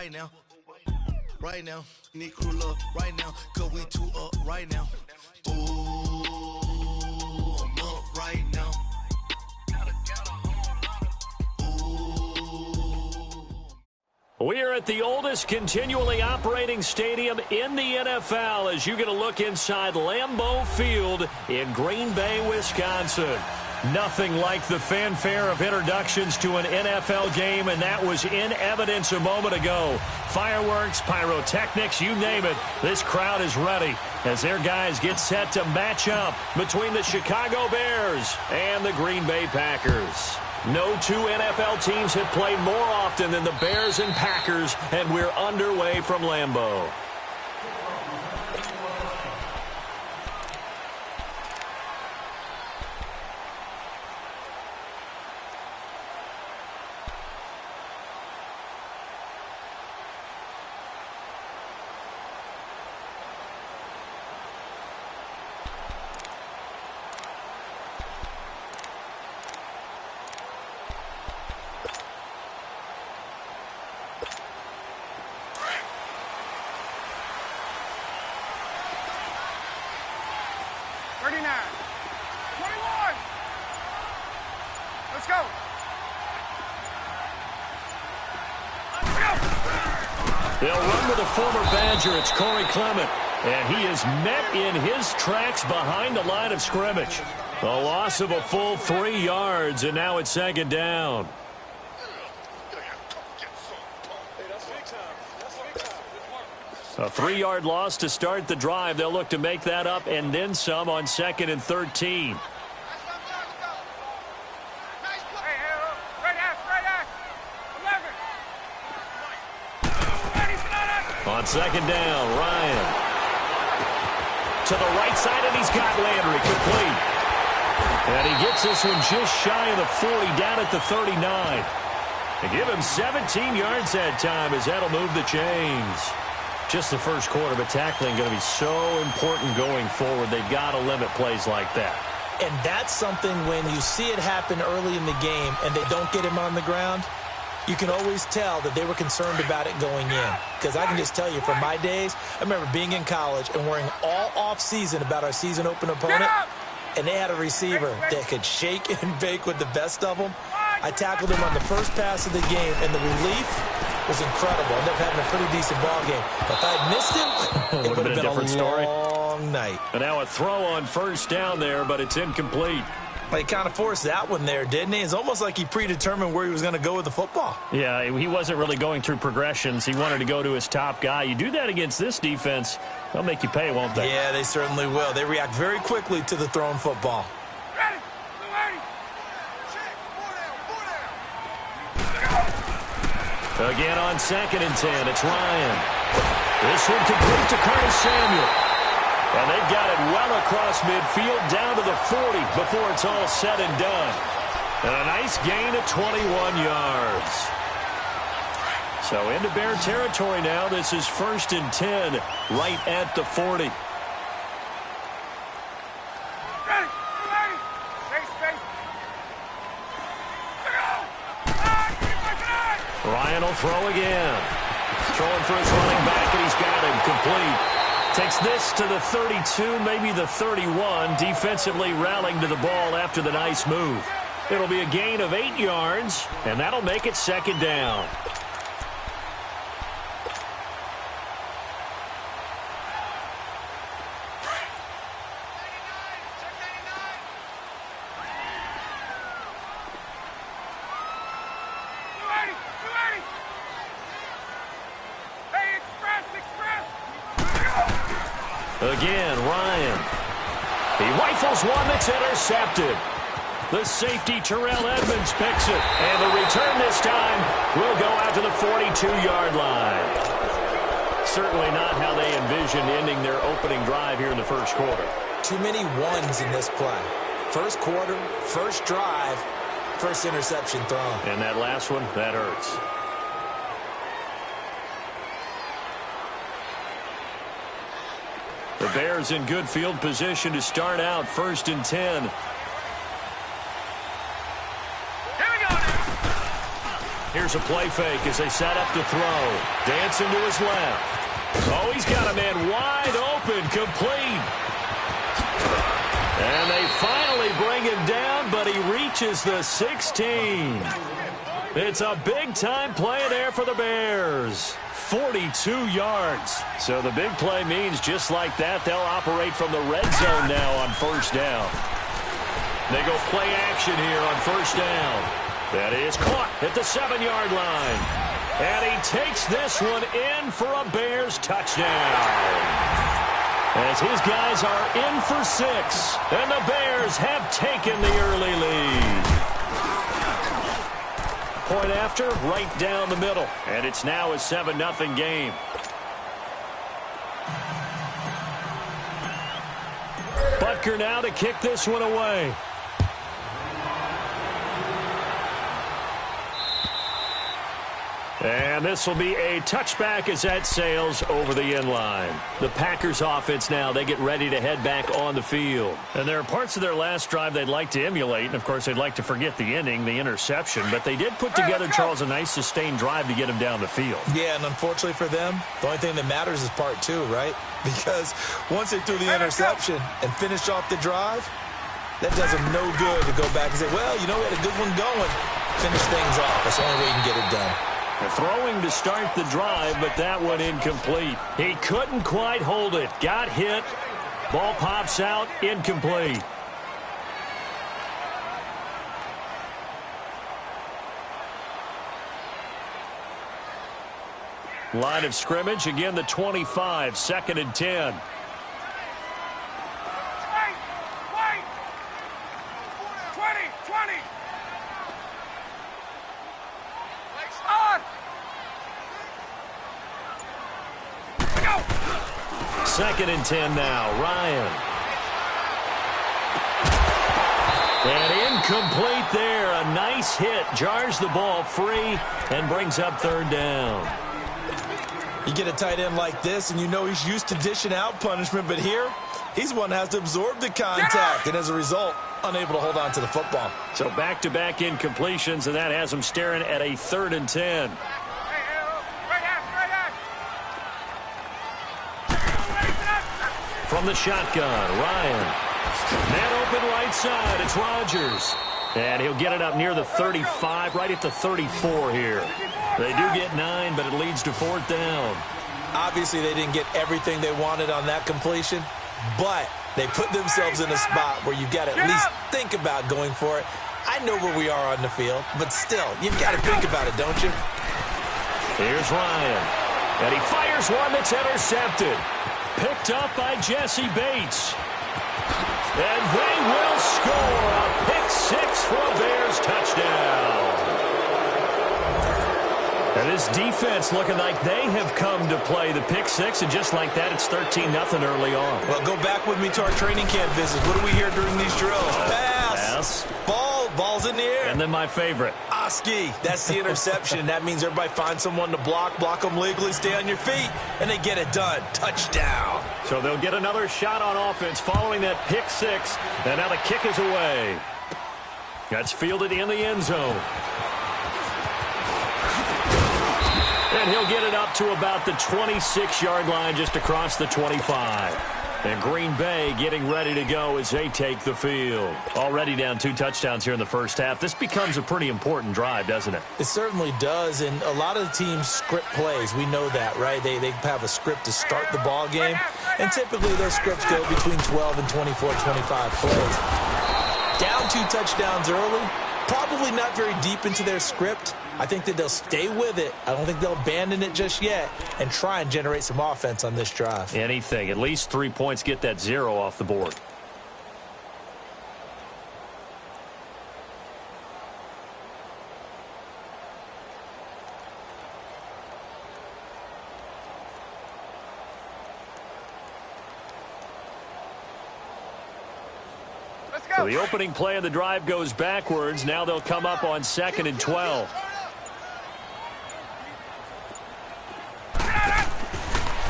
right now. Right now. Need crew love right now. Cause we two up right now. Ooh, I'm up right now. We are at the oldest continually operating stadium in the NFL as you get a look inside Lambeau Field in Green Bay, Wisconsin. Nothing like the fanfare of introductions to an NFL game, and that was in evidence a moment ago. Fireworks, pyrotechnics, you name it. This crowd is ready as their guys get set to match up between the Chicago Bears and the Green Bay Packers. No two NFL teams have played more often than the Bears and Packers, and we're underway from Lambeau. They'll run with a former Badger. It's Corey Clement. And he is met in his tracks behind the line of scrimmage. A loss of a full 3 yards, and now it's second down. A 3-yard loss to start the drive. They'll look to make that up and then some on 2nd and 13. On second down, Ryan. To the right side, and he's got Landry complete. And he gets this one just shy of the 40, down at the 39. And give him 17 yards that time as that'll move the chains. Just the first quarter, but tackling going to be so important going forward. They've got to limit plays like that. And that's something when you see it happen early in the game and they don't get him on the ground, you can always tell that they were concerned about it going in. Because I can just tell you, from my days, I remember being in college and worrying all off-season about our season opener opponent, and they had a receiver that could shake and bake with the best of them. I tackled him on the first pass of the game, and the relief was incredible. I ended up having a pretty decent ball game. But if I had missed him, it would have been a different story. Long night. And now a throw on first down there, but it's incomplete. He kind of forced that one there, didn't he? It's almost like he predetermined where he was going to go with the football. Yeah, he wasn't really going through progressions. He wanted to go to his top guy. You do that against this defense, they'll make you pay, won't they? Yeah, they certainly will. They react very quickly to the thrown football. Again on 2nd and 10, it's Ryan. This one complete to Curtis Samuel. And they've got it well across midfield down to the 40 before it's all said and done. And a nice gain of 21 yards. So into Bear territory now. This is 1st and 10 right at the 40. Ryan will throw again. Throwing for his running back, and he's got him complete. Takes this to the 32, maybe the 31, defensively rallying to the ball after the nice move. It'll be a gain of 8 yards, and that'll make it second down. Again, Ryan. He rifles one that's intercepted. The safety, Terrell Edmonds, picks it. And the return this time will go out to the 42-yard line. Certainly not how they envisioned ending their opening drive here in the first quarter. Too many ones in this play. First quarter, first drive, first interception thrown. And that last one, that hurts. The Bears in good field position to start out 1st and 10. Here's a play fake as they set up to throw. Dancing to his left. Oh, he's got a man wide open, complete. And they finally bring him down, but he reaches the 16. It's a big-time play there for the Bears. 42 yards. So the big play means just like that, they'll operate from the red zone now on first down. They go play action here on first down. That is caught at the 7-yard line. And he takes this one in for a Bears touchdown. As his guys are in for 6. And the Bears have taken the early lead. Point after, right down the middle. And it's now a 7-0 game. Butker now to kick this one away. And this will be a touchback as that sails over the end line. The Packers offense now, they get ready to head back on the field. And there are parts of their last drive they'd like to emulate. And, of course, they'd like to forget the ending, the interception. But they did put together, Charles, a nice sustained drive to get him down the field. Yeah, and unfortunately for them, the only thing that matters is part 2, right? Because once they threw the interception and finished off the drive, that does them no good to go back and say, well, you know, we had a good one going. Finish things off. That's the only way you can get it done. Throwing to start the drive, but that one incomplete. He couldn't quite hold it. Got hit. Ball pops out. Incomplete. Line of scrimmage. Again, the 25. 2nd and 10. Second and 10 now. Ryan. And incomplete there. A nice hit. Jars the ball free and brings up 3rd down. You get a tight end like this, and you know he's used to dishing out punishment, but here, he's the one that has to absorb the contact, and as a result, unable to hold on to the football. So back-to-back incompletions, and that has him staring at a 3rd and 10. From the shotgun, Ryan. Man open right side, it's Rodgers. And he'll get it up near the 35, right at the 34 here. They do get 9, but it leads to 4th down. Obviously, they didn't get everything they wanted on that completion, but they put themselves in a spot where you've got to at least think about going for it. I know where we are on the field, but still, you've got to think about it, don't you? Here's Ryan. And he fires one that's intercepted. Picked up by Jesse Bates. And they will score a pick 6 for a Bears touchdown. And this defense looking like they have come to play the pick 6, and just like that, it's 13-0 early on. Well, go back with me to our training camp visits. What do we hear during these drills? Pass. Ball's in the air. And then my favorite. Oski. That's the interception. That means everybody finds someone to block them legally, stay on your feet, and they get it done. Touchdown. So they'll get another shot on offense following that pick 6, and now the kick is away. That's fielded in the end zone. And he'll get it up to about the 26-yard line, just across the 25. And Green Bay getting ready to go as they take the field. Already down 2 touchdowns here in the first half. This becomes a pretty important drive, doesn't it? It certainly does, and a lot of the teams script plays. We know that, right? They have a script to start the ball game, and typically those scripts go between 12 and 24, 25 plays. Down 2 touchdowns early, probably not very deep into their script. I think that they'll stay with it. I don't think they'll abandon it just yet and try and generate some offense on this drive. Anything. At least 3 points, get that 0 off the board. So the opening play of the drive goes backwards. Now they'll come up on 2nd and 12.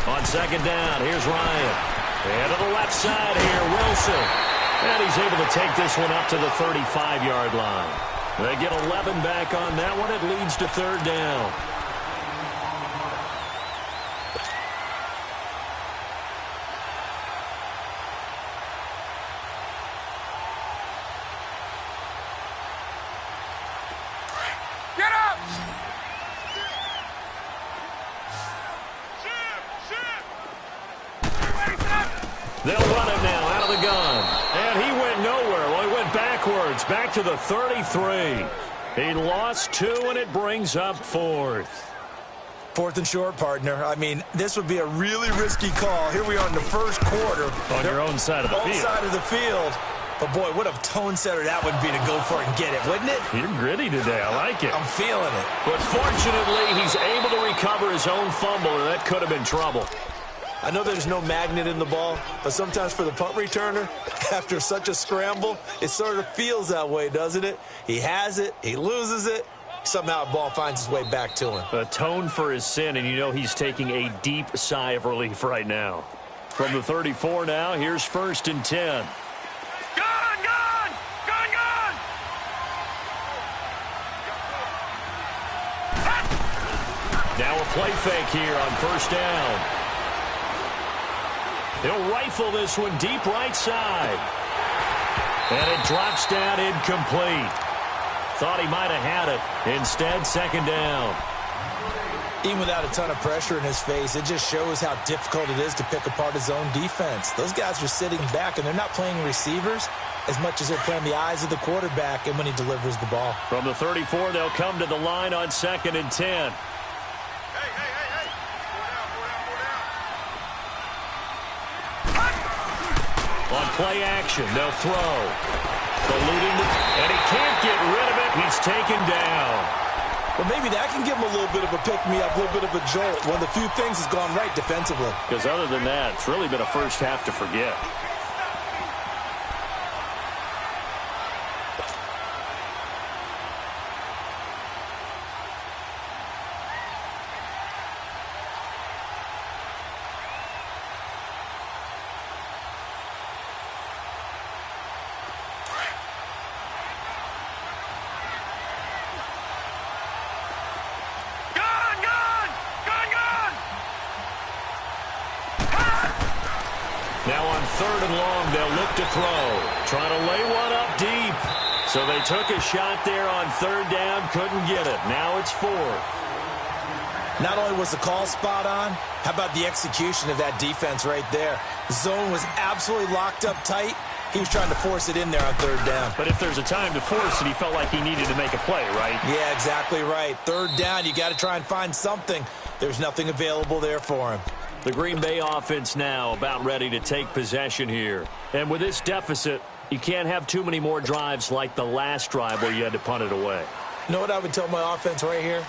On 2nd down, here's Ryan. And to the left side here, Wilson. And he's able to take this one up to the 35-yard line. They get 11 back on that one. It leads to third down. Get up! They'll run it now out of the gun. And he went nowhere. Well, he went backwards, back to the 33. He lost 2, and it brings up 4th. 4th and short, partner. I mean, this would be a really risky call. Here we are in the first quarter. On your own side of the field. Own side of the field. But, boy, what a tone setter that would be to go for it and get it, wouldn't it? You're gritty today. I like it. I'm feeling it. But fortunately, he's able to recover his own fumble, and that could have been trouble. I know there's no magnet in the ball, but sometimes for the punt returner, after such a scramble, it sort of feels that way, doesn't it? He has it, he loses it, somehow the ball finds its way back to him. Atone for his sin, and you know he's taking a deep sigh of relief right now. From the 34 now, here's 1st and 10. Now a play fake here on 1st down. He'll rifle this one deep right side. And it drops down incomplete. Thought he might have had it. Instead, 2nd down. Even without a ton of pressure in his face, it just shows how difficult it is to pick apart his own defense. Those guys are sitting back, and they're not playing receivers as much as they're playing the eyes of the quarterback and when he delivers the ball. From the 34, they'll come to the line on 2nd and 10. On play action, they'll throw. Eluding and he can't get rid of it. He's taken down. Well, maybe that can give him a little bit of a pick-me-up, a little bit of a jolt. One of the few things has gone right defensively. Because other than that, it's really been a first half to forget. Now on 3rd and long, they'll look to throw. Trying to lay one up deep. So they took a shot there on 3rd down, couldn't get it. Now it's 4th. Not only was the call spot on, how about the execution of that defense right there? The zone was absolutely locked up tight. He was trying to force it in there on 3rd down. But if there's a time to force it, he felt like he needed to make a play, right? Yeah, exactly right. 3rd down, you got to try and find something. There's nothing available there for him. The Green Bay offense now about ready to take possession here. And with this deficit, you can't have too many more drives like the last drive where you had to punt it away. You know what I would tell my offense right here?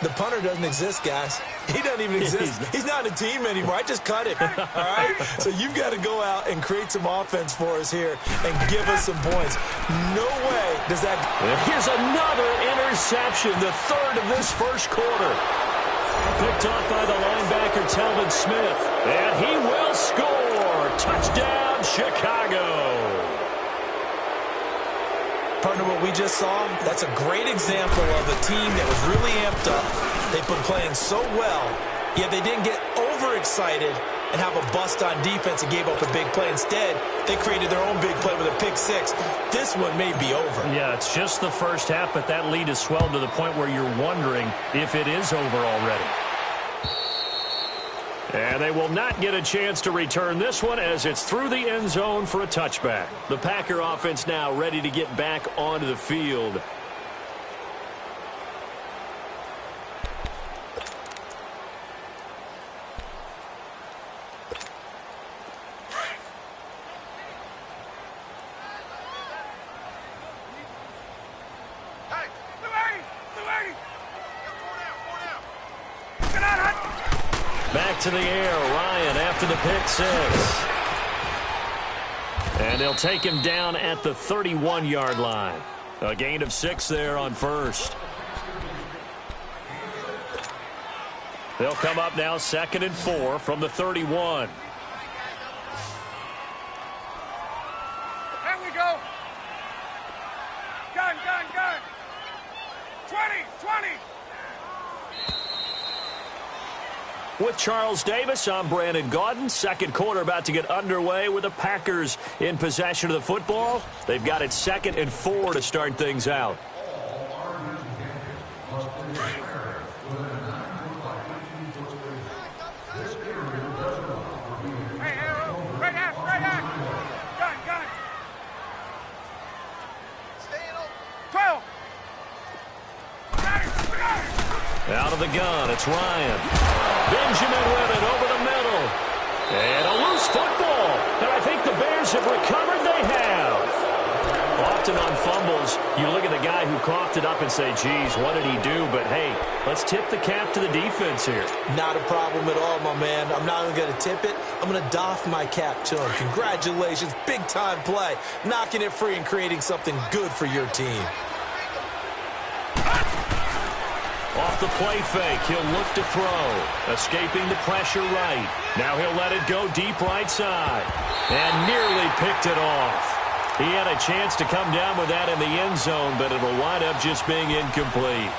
The punter doesn't exist, guys. He doesn't even exist. He's not a team anymore. I just cut him, all right? So you've got to go out and create some offense for us here and give us some points. No way does that... Here's another interception, the 3rd of this first quarter. Picked off by the linebacker, Telvin Smith. And he will score. Touchdown, Chicago. Partner, what we just saw, that's a great example of a team that was really amped up. They've been playing so well, yet they didn't get overexcited and have a bust on defense and gave up a big play. Instead, they created their own big play with a pick six. This one may be over. Yeah, it's just the first half, but that lead has swelled to the point where you're wondering if it is over already. And they will not get a chance to return this one as it's through the end zone for a touchback. The Packer offense now ready to get back onto the field. Back to the air, Ryan after the pick six. And they'll take him down at the 31-yard line. A gain of 6 there on first. They'll come up now 2nd and 4 from the 31. There we go. Gun, gun, gun. 20. With Charles Davis, I'm Brandon Gaudin. Second quarter about to get underway with the Packers in possession of the football. They've got it 2nd and 4 to start things out. Out of the gun, it's Ryan. Benjamin with it over the middle. And a loose football. And I think the Bears have recovered. They have. Often on fumbles, you look at the guy who coughed it up and say, geez, what did he do? But, hey, let's tip the cap to the defense here. Not a problem at all, my man. I'm not even going to tip it. I'm going to doff my cap to him. Congratulations. Big-time play. Knocking it free and creating something good for your team. Off the play fake, he'll look to throw. Escaping the pressure right. Now he'll let it go deep right side. And nearly picked it off. He had a chance to come down with that in the end zone, but it'll wind up just being incomplete.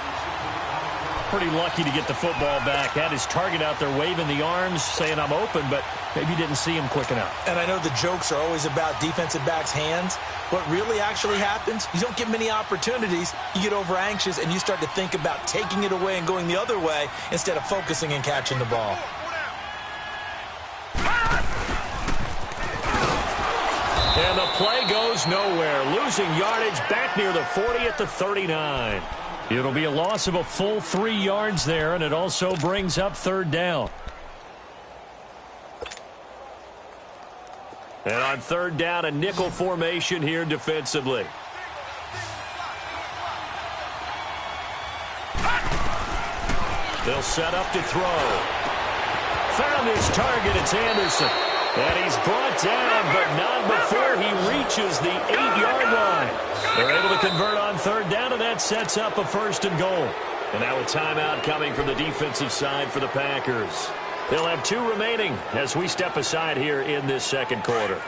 Pretty lucky to get the football back. Had his target out there waving the arms, saying I'm open, but maybe didn't see him quick enough. And I know the jokes are always about defensive backs' hands. What really actually happens, you don't get many opportunities. You get over anxious, and you start to think about taking it away and going the other way instead of focusing and catching the ball. And the play goes nowhere. Losing yardage back near the 40 at the 39. It'll be a loss of a full 3 yards there, and it also brings up 3rd down. And on 3rd down, a nickel formation here defensively. They'll set up to throw. Found his target. It's Anderson. And he's brought down, but not before he reaches the 8-yard line. They're able to convert on 3rd down, and that sets up a 1st and goal. And now a timeout coming from the defensive side for the Packers. They'll have 2 remaining as we step aside here in this 2nd quarter.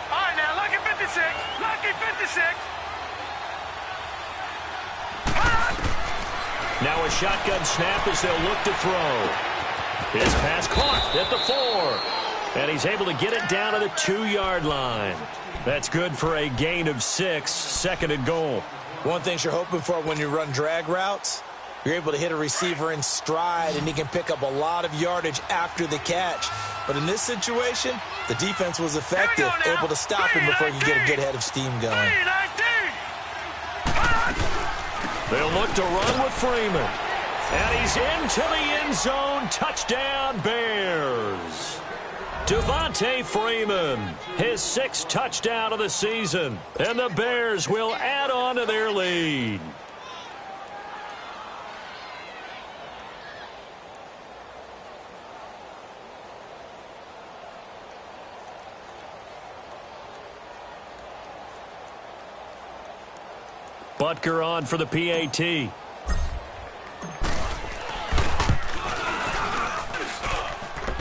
All right, now, lucky 56. Lucky 56. Now a shotgun snap as they'll look to throw. His pass caught at the 4. And he's able to get it down to the 2-yard line. That's good for a gain of 6, 2nd and goal. One thing you're hoping for when you run drag routes, you're able to hit a receiver in stride, and he can pick up a lot of yardage after the catch. But in this situation, the defense was effective, able to stop him before he could get a good head of steam going. They'll look to run with Freeman. And he's into the end zone. Touchdown, Bears. Devontae Freeman, his 6th touchdown of the season. And the Bears will add on to their lead. Butker on for the PAT.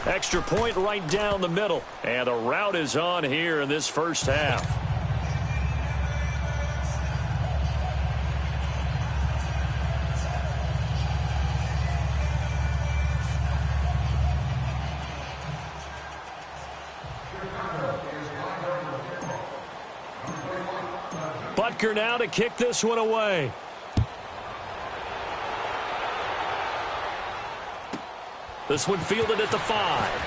Extra point right down the middle. And the route is on here in this first half. Butker now to kick this one away. This one fielded at the 5.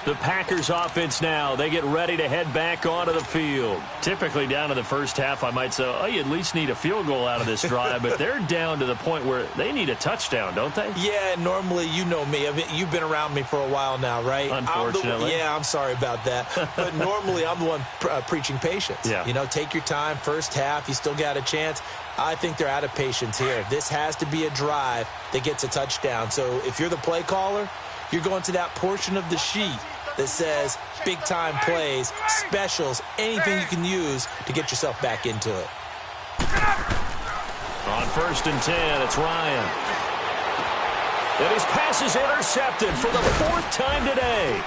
The Packers offense now, they get ready to head back onto the field. Typically down in the first half, I might say, oh, you at least need a field goal out of this drive, but they're down to the point where they need a touchdown, don't they? Yeah, normally, you know me. I mean, you've been around me for a while now, right? Unfortunately. I'm sorry about that. But normally, I'm the one preaching patience. Yeah. You know, take your time. First half, you still got a chance. I think they're out of patience here. This has to be a drive that gets a touchdown. So if you're the play caller, you're going to that portion of the sheet that says big-time plays, specials, anything you can use to get yourself back into it. On 1st and 10, it's Ryan. And his pass is intercepted for the 4th time today.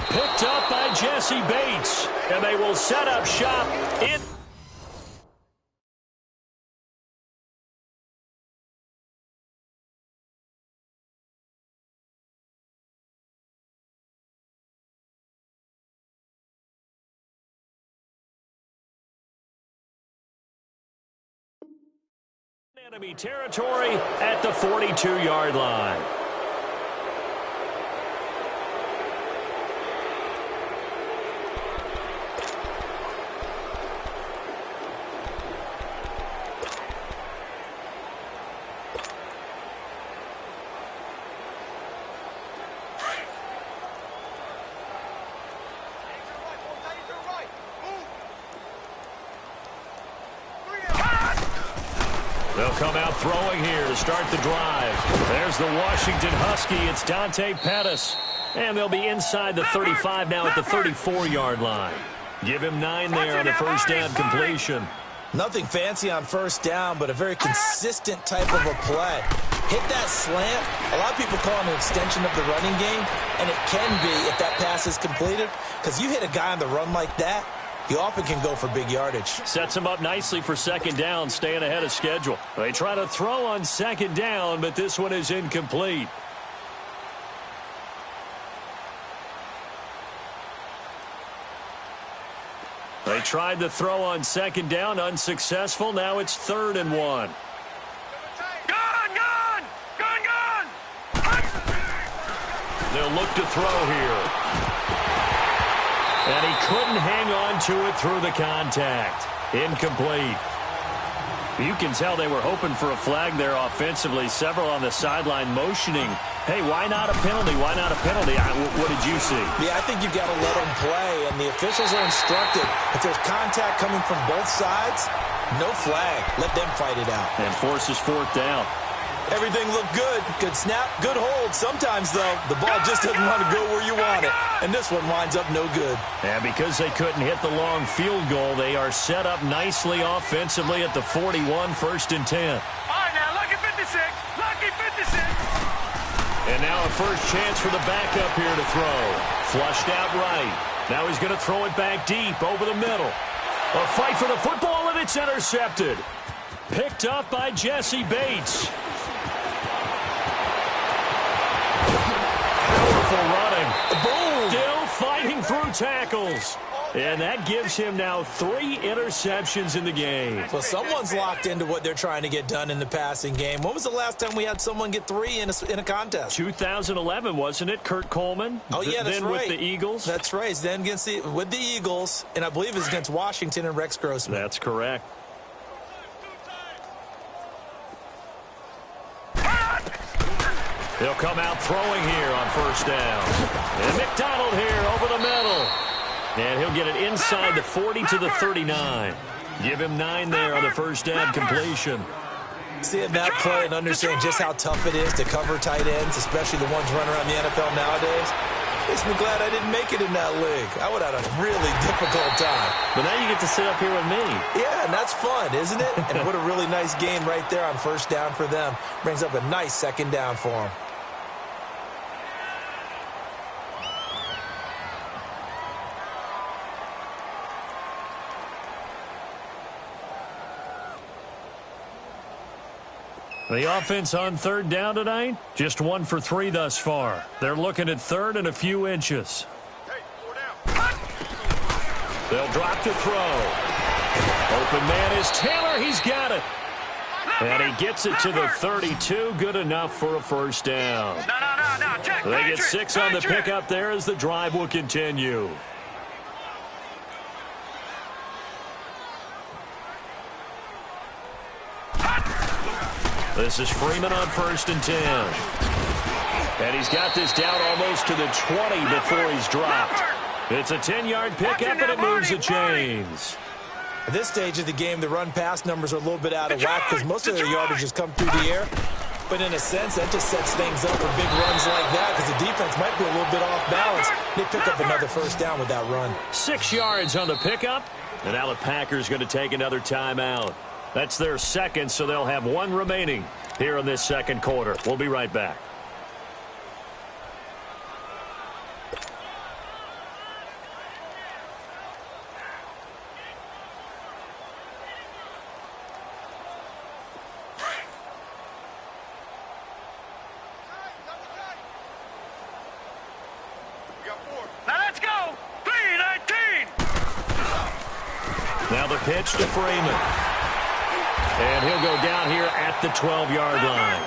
Picked up by Jesse Bates. And they will set up shop in... enemy territory at the 42-yard line. They'll come out throwing here to start the drive. There's the Washington Husky. It's Dante Pettis. And they'll be inside the 35 now at the 34-yard line. Give him 9 there on the first down completion. Nothing fancy on first down, but a very consistent type of a play. Hit that slant. A lot of people call it an extension of the running game, and it can be if that pass is completed, because you hit a guy on the run like that, you often can go for big yardage. Sets him up nicely for second down, staying ahead of schedule. They try to throw on second down, but this one is incomplete. They tried to throw on second down, unsuccessful. Now it's 3rd and 1. They'll look to throw here. And he couldn't hang on to it through the contact. Incomplete. You can tell they were hoping for a flag there offensively. Several on the sideline motioning. Hey, why not a penalty? Why not a penalty? What did you see? Yeah, I think you've got to let them play, and the officials are instructed. If there's contact coming from both sides, no flag. Let them fight it out. And forces 4th down. Everything looked good. Good snap, good hold. Sometimes, though, the ball just doesn't want to go where you want it. And this one winds up no good. And because they couldn't hit the long field goal, they are set up nicely offensively at the 41, 1st and 10. All right, now, lucky 56. Lucky 56. And now a first chance for the backup here to throw. Flushed out right. Now he's going to throw it back deep over the middle. A fight for the football, and it's intercepted. Picked up by Jesse Bates. Running. Boom! Still fighting through tackles. And that gives him now 3 interceptions in the game. Well, someone's locked into what they're trying to get done in the passing game. When was the last time we had someone get 3 in a contest? 2011, wasn't it? Kurt Coleman? Oh, yeah, that's then right. With the Eagles? That's right. Then with the Eagles, and I believe it's against Washington and Rex Grossman. That's correct. He'll come out throwing here on first down. And McDonald here over the middle. And he'll get it inside the 40 to the 39. Give him 9 there on the first down completion. Seeing that play and understanding just how tough it is to cover tight ends, especially the ones running around the NFL nowadays, makes me glad I didn't make it in that league. I would have had a really difficult time. But now you get to sit up here with me. Yeah, and that's fun, isn't it? And what a really nice game right there on first down for them. Brings up a nice second down for them. The offense on 3rd down tonight, just 1 for 3 thus far. They're looking at 3rd and a few inches. They'll drop to throw. Open man is Taylor. He's got it. And he gets it to the 32. Good enough for a first down. No, Jack, they get 6 on the pickup there as the drive will continue. This is Freeman on 1st and 10. And he's got this down almost to the 20 before he's dropped. It's a 10-yard pickup, and it moves the chains. At this stage of the game, the run-pass numbers are a little bit out of whack because most of their yardage has come through the air. But in a sense, that just sets things up for big runs like that because the defense might be a little bit off balance. They pick up another first down with that run. 6 yards on the pickup. And now the Packers going to take another timeout. That's their second, so they'll have 1 remaining here in this second quarter. We'll be right back. Now let's go. 3:19. Now the pitch to Freeman. And he'll go down here at the 12-yard line.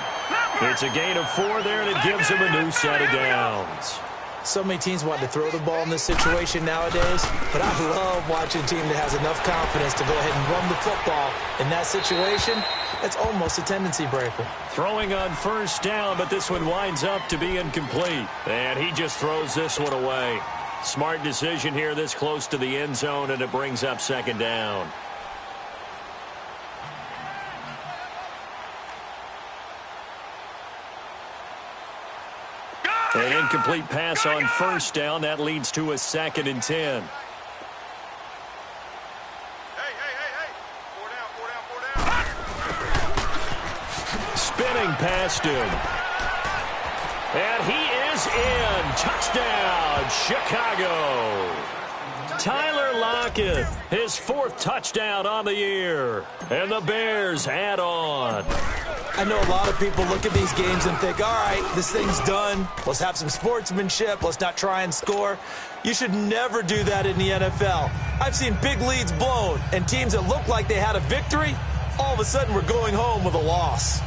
It's a gain of 4 there, and it gives him a new set of downs. So many teams want to throw the ball in this situation nowadays, but I love watching a team that has enough confidence to go ahead and run the football. In that situation, it's almost a tendency breaker. Throwing on first down, but this one winds up to be incomplete. And he just throws this one away. Smart decision here this close to the end zone, and it brings up second down. An incomplete pass on first down. That leads to a 2nd and 10. Spinning past him. And he is in. Touchdown, Chicago. Tyler Lockett, his 4th touchdown on the year. And the Bears add on. I know a lot of people look at these games and think, all right, this thing's done. Let's have some sportsmanship. Let's not try and score. You should never do that in the NFL. I've seen big leads blown, and teams that look like they had a victory, all of a sudden we're going home with a loss.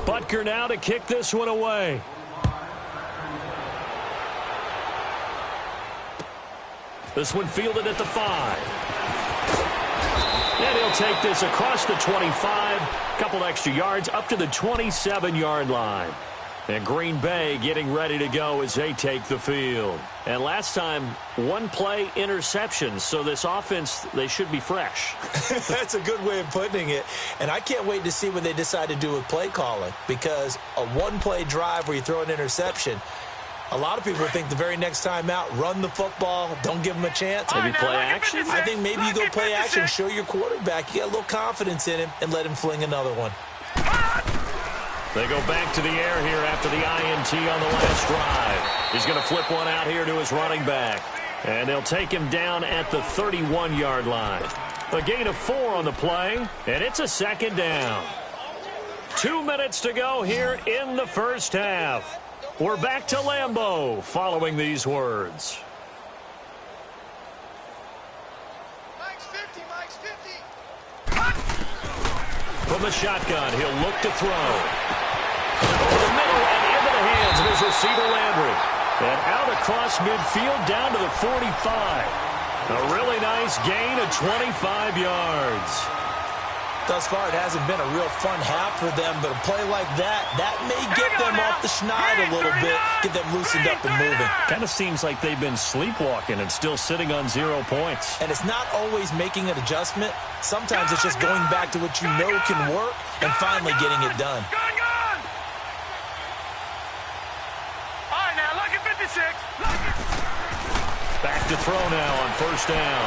Butker now to kick this one away. This one fielded at the 5. And he'll take this across the 25. Couple extra yards up to the 27-yard line. And Green Bay getting ready to go as they take the field. And last time, 1 play interceptions. So this offense, they should be fresh. That's a good way of putting it. And I can't wait to see what they decide to do with play calling. Because a 1-play drive where you throw an interception, a lot of people think the very next time out, run the football, don't give them a chance. Maybe play action? I think maybe you go play action, show your quarterback, you got a little confidence in him, and let him fling another one. They go back to the air here after the INT on the last drive. He's going to flip one out here to his running back. And they'll take him down at the 31-yard line. A gain of 4 on the play, and it's a 2nd down. 2 minutes to go here in the first half. We're back to Lambeau following these words. Mike's 50, Mike's 50. From the shotgun, he'll look to throw. Over the middle and into the hands of his receiver, Landry. And out across midfield down to the 45. A really nice gain of 25 yards. Thus far, it hasn't been a real fun half for them, but a play like that may get them off the schneid a little bit, get them loosened up and moving. Kind of seems like they've been sleepwalking and still sitting on 0 points. And it's not always making an adjustment. Sometimes it's just going back to what you know can work and finally getting it done. All right, now, look at 56. Back to throw now on first down.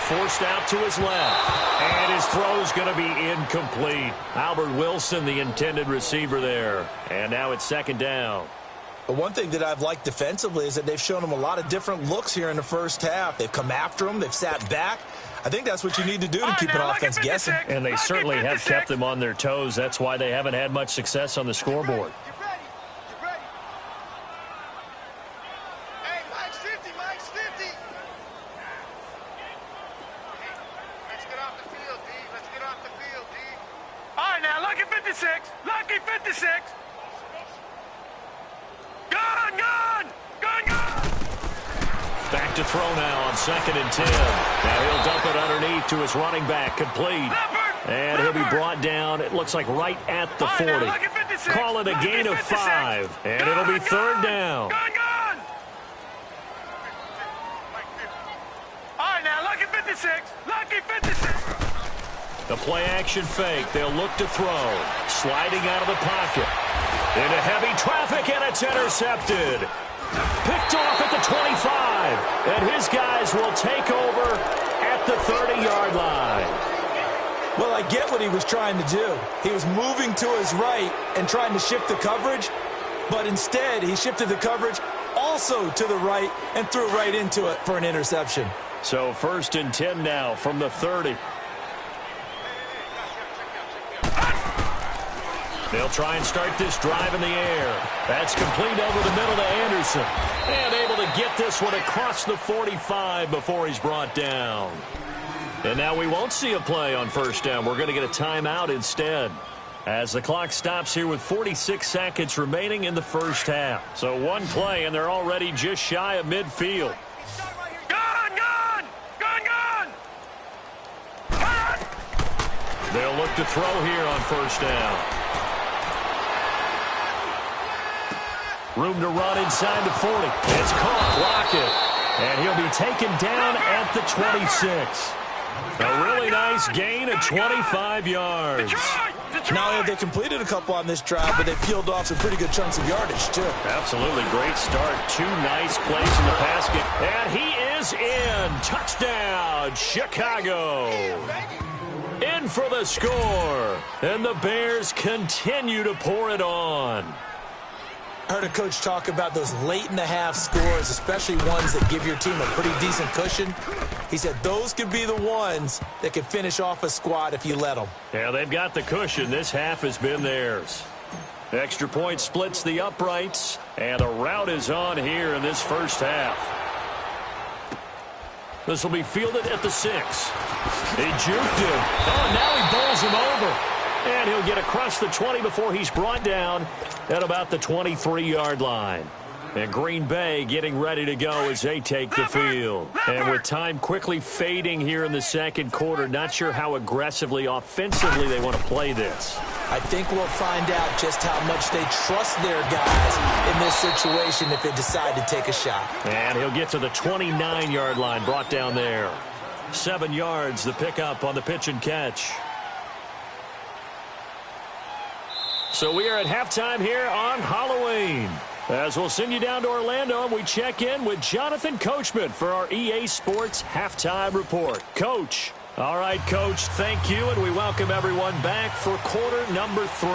Forced out to his left. And his throw's going to be incomplete. Albert Wilson, the intended receiver there. And now it's 2nd down. But one thing that I've liked defensively is that they've shown them a lot of different looks here in the first half. They've come after them. They've sat back. I think that's what you need to do to keep an offense guessing. And they certainly have kept them on their toes. That's why they haven't had much success on the scoreboard. Lucky 56. Gone. Back to throw now on 2nd and 10. Now he'll dump it underneath to his running back, complete. And he'll be brought down, it looks like right at the 40. Call it a gain of 5, and it'll be 3rd down. Gone. All right, now, lucky 56. Lucky 56. The play-action fake. They'll look to throw. Sliding out of the pocket. Into heavy traffic, and it's intercepted. Picked off at the 25. And his guys will take over at the 30-yard line. Well, I get what he was trying to do. He was moving to his right and trying to shift the coverage. But instead, he shifted the coverage also to the right and threw right into it for an interception. So 1st and 10 now from the 30. They'll try and start this drive in the air. That's complete over the middle to Anderson. And able to get this one across the 45 before he's brought down. And now we won't see a play on 1st down. We're going to get a timeout instead, as the clock stops here with 46 seconds remaining in the 1st half. So one play, and they're already just shy of midfield. They'll look to throw here on 1st down. Room to run inside the 40. It's caught. Lockett. And he'll be taken down at the 26. A really nice gain of 25 yards. Not only have they completed a couple on this drive, but they peeled off some pretty good chunks of yardage, too. Absolutely great start. 2 nice plays in the pass game. And he is in. Touchdown, Chicago. In for the score. And the Bears continue to pour it on. I heard a coach talk about those late-in-the-half scores, especially ones that give your team a pretty decent cushion. He said those could be the ones that can finish off a squad if you let them. Yeah, they've got the cushion. This half has been theirs. Extra point splits the uprights, and a rout is on here in this 1st half. This will be fielded at the 6. He juked him. Oh, now he bowls him over. And he'll get across the 20 before he's brought down at about the 23-yard line. And Green Bay getting ready to go as they take the field. And with time quickly fading here in the 2nd quarter, not sure how aggressively, offensively they want to play this. I think we'll find out just how much they trust their guys in this situation if they decide to take a shot. And he'll get to the 29-yard line, brought down there. 7 yards, the pickup on the pitch and catch. So we are at halftime here on Halloween. As we'll send you down to Orlando, and we check in with Jonathan Coachman for our EA Sports Halftime Report. Coach. All right, Coach, thank you, and we welcome everyone back for quarter number 3.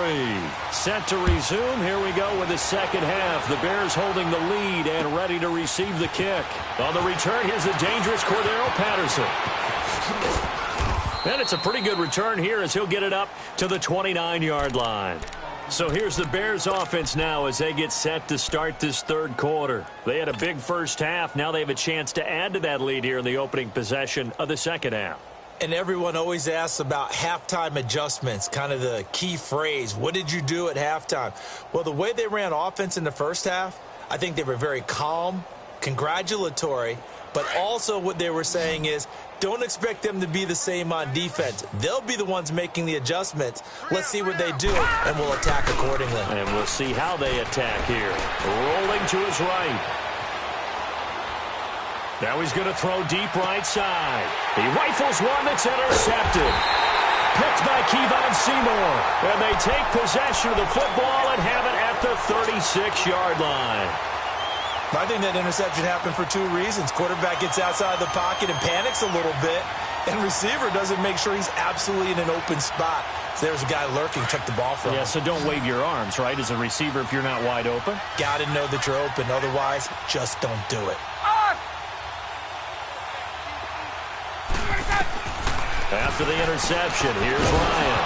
Set to resume. Here we go with the 2nd half. The Bears holding the lead and ready to receive the kick. On the return, here's the dangerous Cordero Patterson. And it's a pretty good return here as he'll get it up to the 29-yard line. So here's the Bears offense now as they get set to start this 3rd quarter. They had a big 1st half. Now they have a chance to add to that lead here in the opening possession of the 2nd half. And everyone always asks about halftime adjustments, kind of the key phrase. What did you do at halftime? Well, the way they ran offense in the 1st half, I think they were very calm, congratulatory, but also what they were saying is, don't expect them to be the same on defense. They'll be the ones making the adjustments. Let's see what they do, and we'll attack accordingly. And we'll see how they attack here. Rolling to his right. Now he's going to throw deep right side. He rifles one that's intercepted. Picked by Kevon Seymour. And they take possession of the football and have it at the 36-yard line. I think that interception happened for 2 reasons. Quarterback gets outside the pocket and panics a little bit, and receiver doesn't make sure he's absolutely in an open spot. So there's a guy lurking, took the ball from him. Yeah, so don't wave your arms, right, as a receiver if you're not wide open. Got to know that you're open. Otherwise, just don't do it. After the interception, here's Ryan.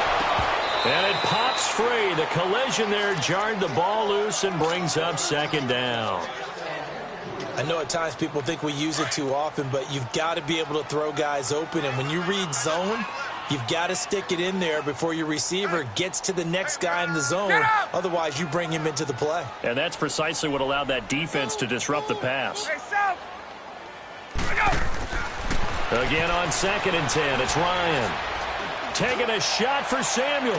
And it pops free. The collision there jarred the ball loose and brings up 2nd down. I know at times people think we use it too often, but you've got to be able to throw guys open. And when you read zone, you've got to stick it in there before your receiver gets to the next guy in the zone. Otherwise, you bring him into the play. And that's precisely what allowed that defense to disrupt the pass. Again on 2nd and 10, it's Ryan. Taking a shot for Samuel.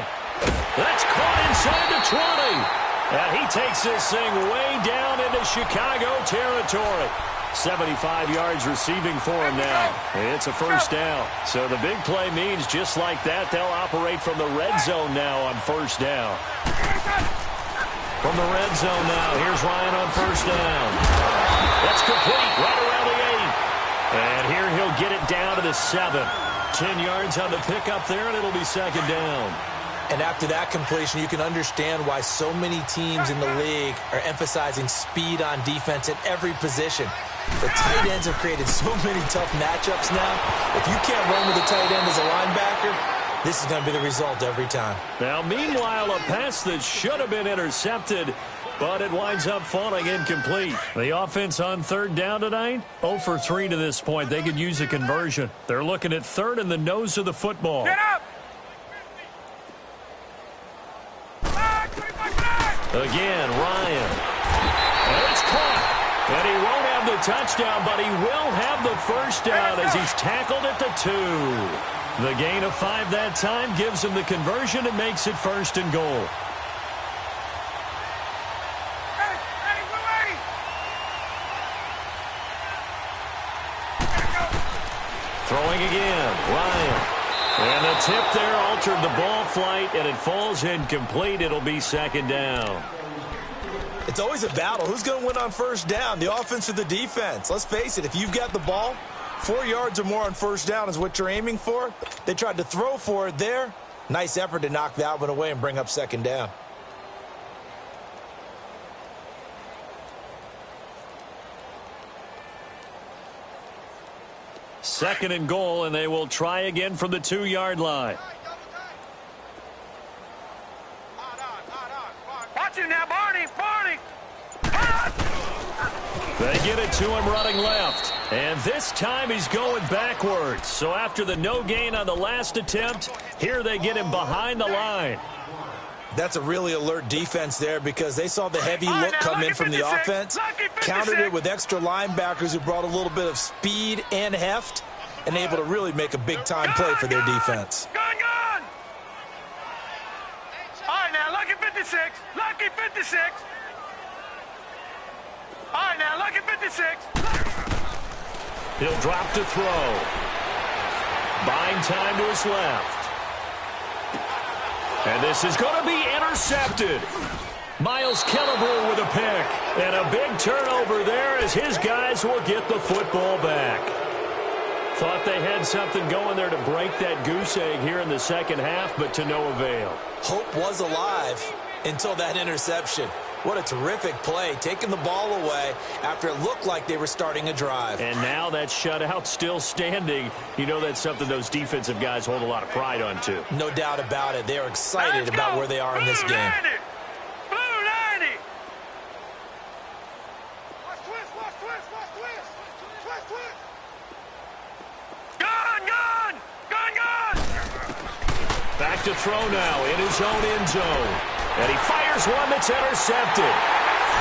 That's caught inside the 20. And he takes this thing way down into Chicago territory. 75 yards receiving for him now. It's a 1st down. So the big play means just like that, they'll operate from the red zone now on 1st down. From the red zone now, here's Ryan on 1st down. That's complete right around the 8. And here he'll get it down to the 7. 10 yards on the pickup there, and it'll be 2nd down. And after that completion, you can understand why so many teams in the league are emphasizing speed on defense at every position. The tight ends have created so many tough matchups now. If you can't run with a tight end as a linebacker, this is going to be the result every time. Now, meanwhile, a pass that should have been intercepted, but it winds up falling incomplete. The offense on third down tonight, 0 for 3 to this point. They could use a conversion. They're looking at third and the nose of the football. Get up! Again, Ryan. And it's caught. And he won't have the touchdown, but he will have the first down as he's tackled at the 2. The gain of 5 that time gives him the conversion and makes it first and goal. Throwing again, Ryan. And the tip there altered the ball flight, and it falls incomplete. It'll be second down. It's always a battle. Who's going to win on first down, the offense or the defense? Let's face it, if you've got the ball, 4 yards or more on first down is what you're aiming for. They tried to throw for it there. Nice effort to knock that one away and bring up second down. Second and goal, and they will try again from the 2-yard line. Watch him now, Barney! Barney! They get it to him running left. And this time he's going backwards. So after the no gain on the last attempt, here they get him behind the line. That's a really alert defense there because they saw the heavy look come in from the offense, countered it with extra linebackers who brought a little bit of speed and heft, and able to really make a big-time play for their defense. Gone! All right, now, lucky 56. Lucky 56. All right, now, lucky 56. He'll drop to throw. Buying time to his left. And this is going to be intercepted. Miles Killebrew with a pick. And a big turnover there as his guys will get the football back. Thought they had something going there to break that goose egg here in the second half, but to no avail. Hope was alive until that interception. What a terrific play, taking the ball away after it looked like they were starting a drive. And now that shutout still standing. You know that's something those defensive guys hold a lot of pride on, too. No doubt about it. They are excited about where they are in this game. Blue 90. Watch twist, watch twist, watch twist. Twist, twist. Gone! Back to throw now in his own end zone. And he fires one that's intercepted.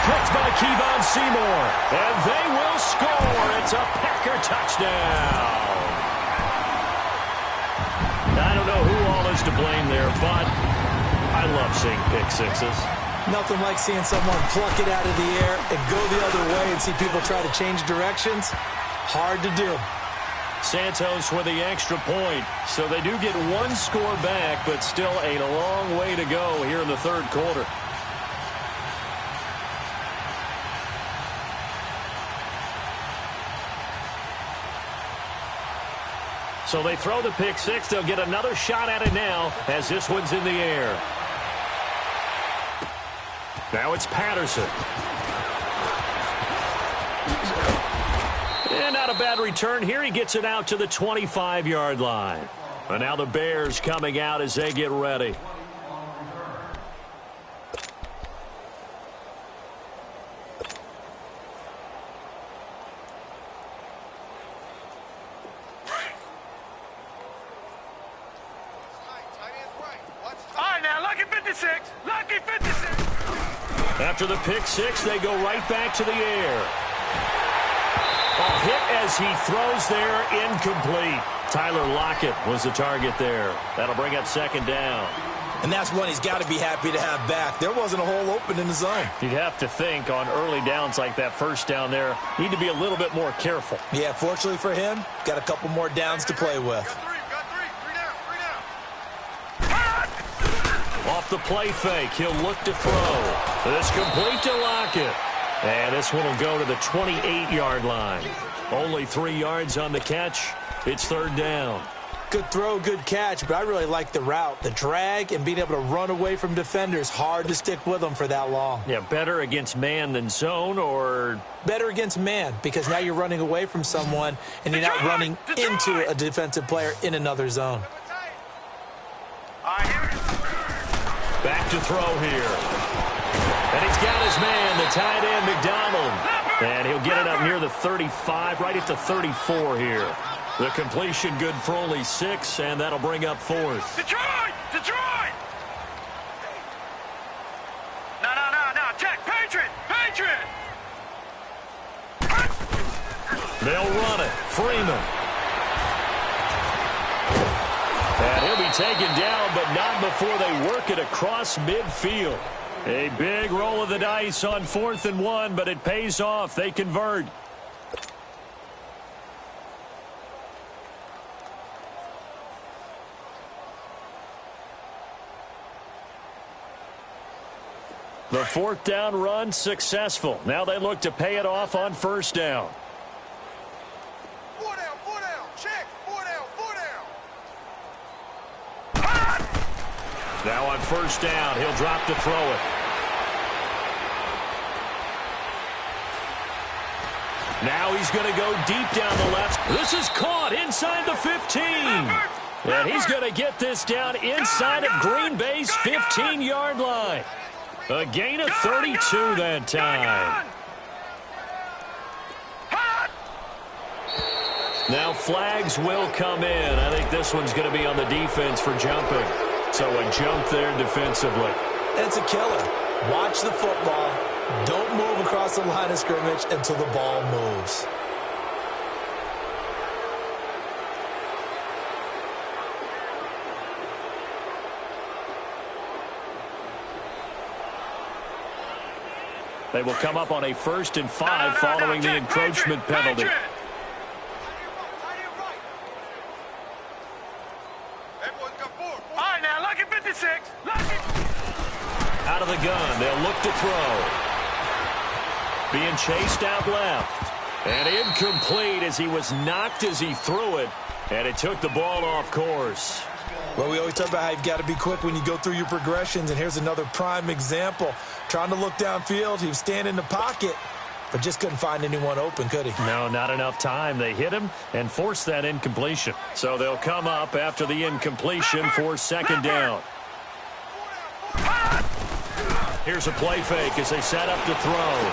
Picked by Kevon Seymour. And they will score. It's a Packer touchdown. I don't know who all is to blame there, but I love seeing pick sixes. Nothing like seeing someone pluck it out of the air and go the other way and see people try to change directions. Hard to do. Santos with the extra point. So they do get one score back, but still a long way to go here in the third quarter. So they throw the pick six. They'll get another shot at it now as this one's in the air. Now it's Patterson. And not a bad return here. He gets it out to the 25-yard line. And now the Bears coming out as they get ready. After the pick six, they go right back to the air. A hit as he throws there, incomplete. Tyler Lockett was the target there. That'll bring up second down. And that's one he's got to be happy to have back. There wasn't a hole open in the zone. You'd have to think on early downs like that first down there, need to be a little bit more careful. Yeah, fortunately for him, got a couple more downs to play with. Off the play fake, he'll look to throw. It's complete to Lockett. And this one will go to the 28-yard line. Only 3 yards on the catch. It's third down. Good throw, good catch, but I really like the route. The drag and being able to run away from defenders, hard to stick with them for that long. Yeah, better against man than zone, or? Better against man, because now you're running away from someone and you're not running into a defensive player in another zone. Back to throw here. And he's got his man, the tight end, McDonald. And he'll get it up near the 35, right at the 34 here. The completion good for only 6, and that'll bring up 4th. Detroit! Detroit! No, check. Patriot! They'll run it. Freeman. And he'll be taken down, but not before they work it across midfield. A big roll of the dice on 4th and 1, but it pays off. They convert. The 4th down run successful. Now they look to pay it off on 1st down. 4 down, check, 4 down. Now on 1st down, he'll drop to throw it. Now he's going to go deep down the left. This is caught inside the 15. And he's going to get this down inside of Green Bay's 15-yard line. A gain of 32 that time. Now flags will come in. I think this one's going to be on the defense for jumping. So a jump there defensively. It's a killer. Watch the football. Don't move across the line of scrimmage until the ball moves. They will come up on a 1st and 5 following the encroachment penalty. Lucky 56. Out of the gun, they'll look to throw. Being chased out left. And incomplete as he was knocked as he threw it. And it took the ball off course. Well, we always talk about how you've got to be quick when you go through your progressions, and here's another prime example. Trying to look downfield, he was standing in the pocket, but just couldn't find anyone open, could he? No, not enough time. They hit him and forced that incompletion. So they'll come up after the incompletion for 2nd down. Here's a play fake as they set up to throw.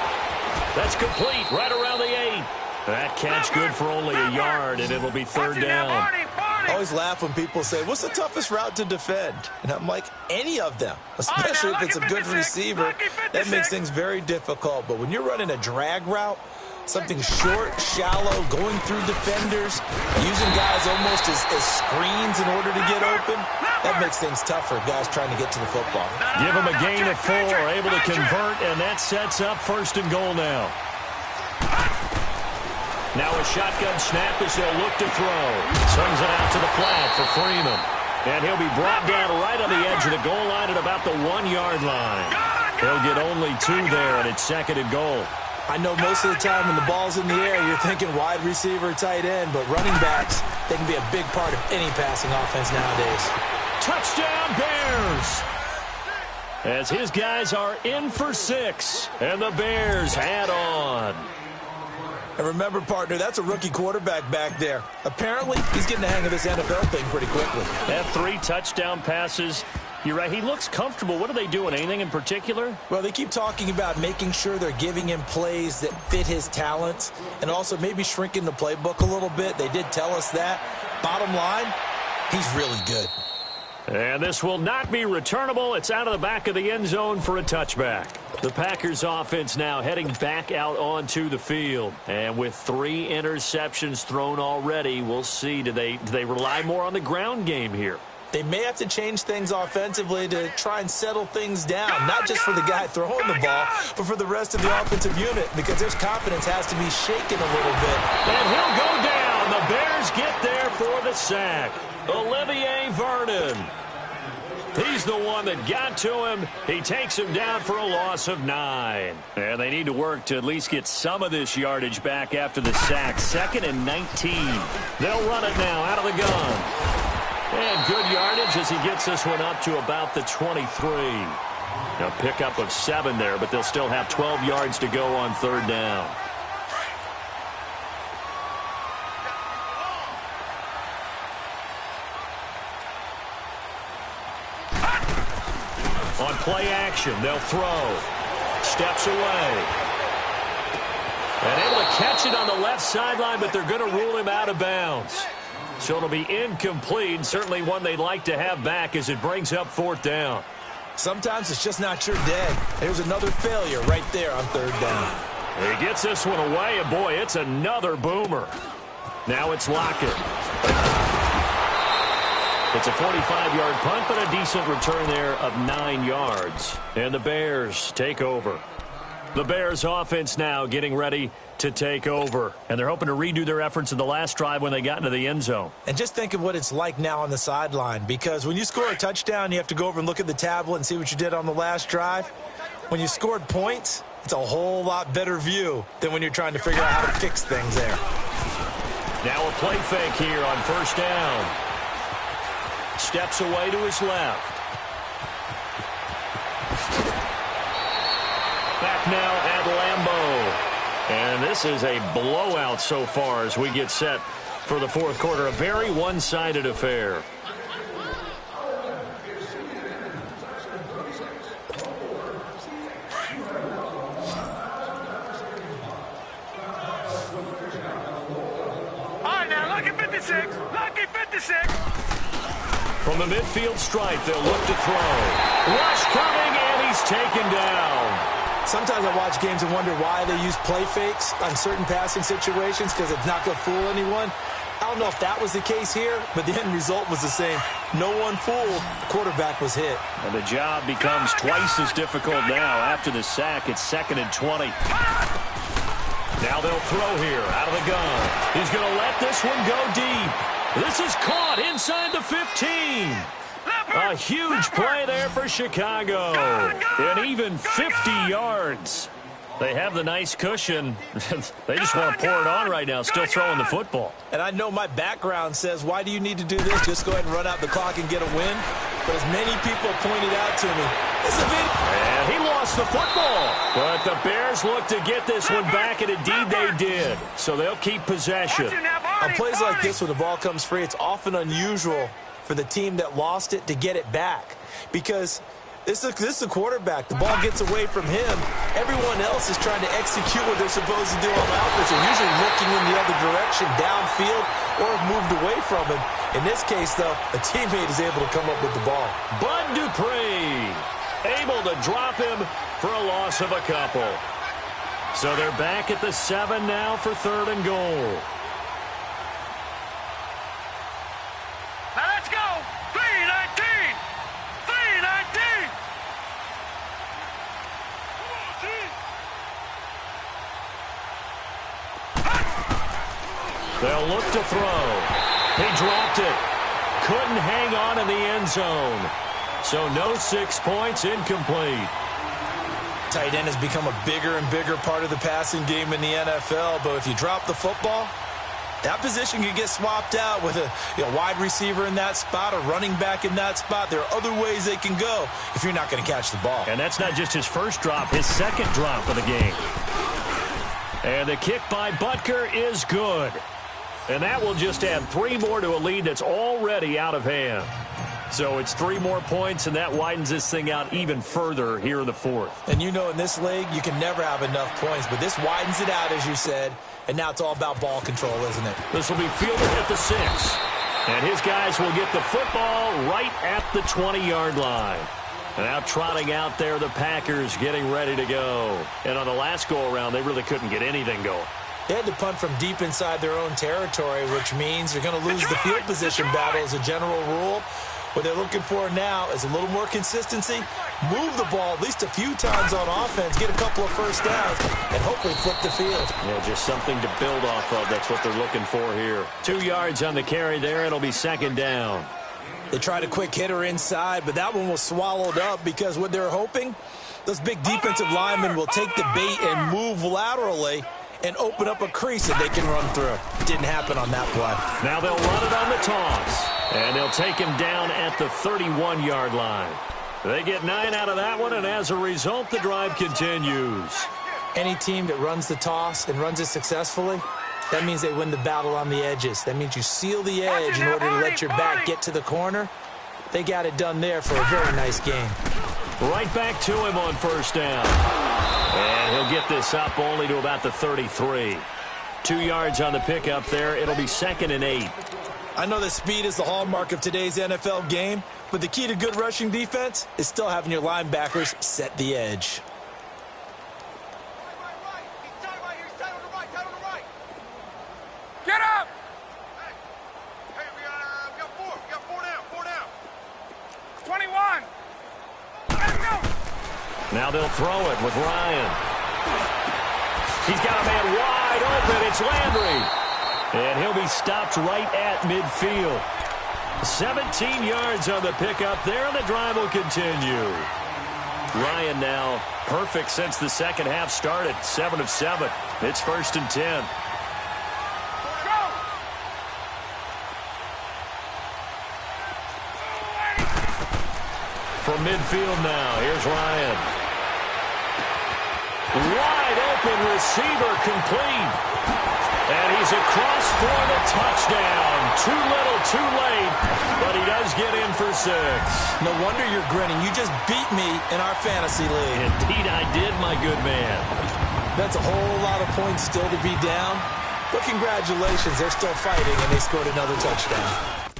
That's complete right around the 8. That catch good for only a yard, and it'll be 3rd down. I always laugh when people say, what's the toughest route to defend? And I'm like, any of them, especially if it's a good receiver. That makes things very difficult. But when you're running a drag route, something short, shallow, going through defenders, using guys almost as screens in order to get open, that makes things tougher, guys trying to get to the football. Give them a gain of 4, able to convert, and that sets up 1st and goal now. Now a shotgun snap as they'll look to throw. Swings it out to the flat for Freeman. And he'll be brought down right on the edge of the goal line at about the 1-yard line. He'll get only 2 there, and it's 2nd and goal. I know most of the time when the ball's in the air, you're thinking wide receiver, tight end, but running backs, they can be a big part of any passing offense nowadays. Touchdown, Bears! As his guys are in for 6, and the Bears add on. And remember, partner, that's a rookie quarterback back there. Apparently, he's getting the hang of this NFL thing pretty quickly. Had 3 touchdown passes. You're right, he looks comfortable. What are they doing? Anything in particular? Well, they keep talking about making sure they're giving him plays that fit his talents and also maybe shrinking the playbook a little bit. They did tell us that. Bottom line, he's really good. And this will not be returnable. It's out of the back of the end zone for a touchback. The Packers offense now heading back out onto the field. And with 3 interceptions thrown already, we'll see. Do they rely more on the ground game here? They may have to change things offensively to try and settle things down, not just for the guy throwing the ball, but for the rest of the offensive unit, because their confidence has to be shaken a little bit. And he'll go down. The Bears get there for the sack. Olivier Vernon. He's the one that got to him. He takes him down for a loss of 9. And they need to work to at least get some of this yardage back after the sack. 2nd and 19. They'll run it now out of the gun. And good yardage as he gets this one up to about the 23. A pickup of 7 there, but they'll still have 12 yards to go on third down. On play action, they'll throw. Steps away. And able to catch it on the left sideline, but they're going to rule him out of bounds. So it'll be incomplete, certainly one they'd like to have back as it brings up fourth down. Sometimes it's just not your day. There's another failure right there on third down. He gets this one away, and boy, it's another boomer. Now it's Lockett. It's a 45-yard punt, but a decent return there of 9 yards. And the Bears take over. The Bears offense now getting ready to take over. And they're hoping to redo their efforts in the last drive when they got into the end zone. And just think of what it's like now on the sideline, because when you score a touchdown, you have to go over and look at the tablet and see what you did on the last drive. When you scored points, it's a whole lot better view than when you're trying to figure out how to fix things there. Now a play fake here on first down. Steps away to his left. Back now at Lambeau. And this is a blowout so far as we get set for the fourth quarter. A very one-sided affair. All right, now, lucky 56. Lucky 56. From the midfield stripe, they'll look to throw. Rush coming, and he's taken down. Sometimes I watch games and wonder why they use play fakes on certain passing situations, because it's not going to fool anyone. I don't know if that was the case here, but the end result was the same. No one fooled. The quarterback was hit. And the job becomes twice as difficult now. After the sack, it's 2nd and 20. Now they'll throw here out of the gun. He's going to let this one go deep. This is caught inside the 15. A huge play there for Chicago. And even 50 yards. They have the nice cushion. They just want to pour it on right now, still throwing the football. And I know my background says, why do you need to do this? Just go ahead and run out the clock and get a win. But as many people pointed out to me, this is it. And he lost the football. But the Bears look to get this one back, and indeed they did. So they'll keep possession. On plays like this, when the ball comes free, it's often unusual for the team that lost it to get it back. Because this is a quarterback. The ball gets away from him. Everyone else is trying to execute what they're supposed to do on offense. They're usually looking in the other direction, downfield, or have moved away from him. In this case, though, a teammate is able to come up with the ball. Bud Dupree able to drop him for a loss of a couple. So they're back at the 7 now for 3rd and goal. Now let's go. 3-19. 3-19. They'll look to throw. He dropped it. Couldn't hang on in the end zone. So no 6 points, incomplete. Tight end has become a bigger and bigger part of the passing game in the NFL, but if you drop the football, that position can get swapped out with a wide receiver in that spot, a running back in that spot. There are other ways they can go if you're not going to catch the ball. And that's not just his first drop, his second drop of the game. And the kick by Butker is good. And that will just add 3 more to a lead that's already out of hand. So it's 3 more points, and that widens this thing out even further here in the fourth. And you know, in this league, you can never have enough points, but this widens it out, as you said, and now it's all about ball control, isn't it? This will be fielded at the 6. And his guys will get the football right at the 20-yard line. And now trotting out there, the Packers getting ready to go. And on the last go-around, they really couldn't get anything going. They had to punt from deep inside their own territory, which means they're going to lose the field position battle as a general rule. What they're looking for now is a little more consistency, move the ball at least a few times on offense, get a couple of first downs, and hopefully flip the field. Yeah, just something to build off of. That's what they're looking for here. 2 yards on the carry there. It'll be 2nd down. They tried a quick hitter inside, but that one was swallowed up because what they're hoping, those big defensive linemen will take the bait and move laterally and open up a crease that they can run through. Didn't happen on that play. Now they'll run it on the toss. And they'll take him down at the 31-yard line. They get 9 out of that one, and as a result, the drive continues. Any team that runs the toss and runs it successfully, that means they win the battle on the edges. That means you seal the edge in order to let your back get to the corner. They got it done there for a very nice game. Right back to him on first down. And he'll get this up only to about the 33. 2 yards on the pickup there. It'll be 2nd and 8. I know that speed is the hallmark of today's NFL game, but the key to good rushing defense is still having your linebackers set the edge. Get up! Hey, we got 4. We got 4 down. 4 down. 21. Let's go! Now they'll throw it with Ryan. He's got a man wide open. It's Landry. And he'll be stopped right at midfield. 17 yards on the pickup there, and the drive will continue. Ryan now perfect since the second half started. 7 of 7. It's 1st and 10. From midfield now, here's Ryan. Wide open receiver, complete. And he's across for the touchdown. Too little, too late, but he does get in for 6. No wonder you're grinning. You just beat me in our fantasy league. Indeed I did, my good man. That's a whole lot of points still to be down. But congratulations, they're still fighting, and they scored another touchdown.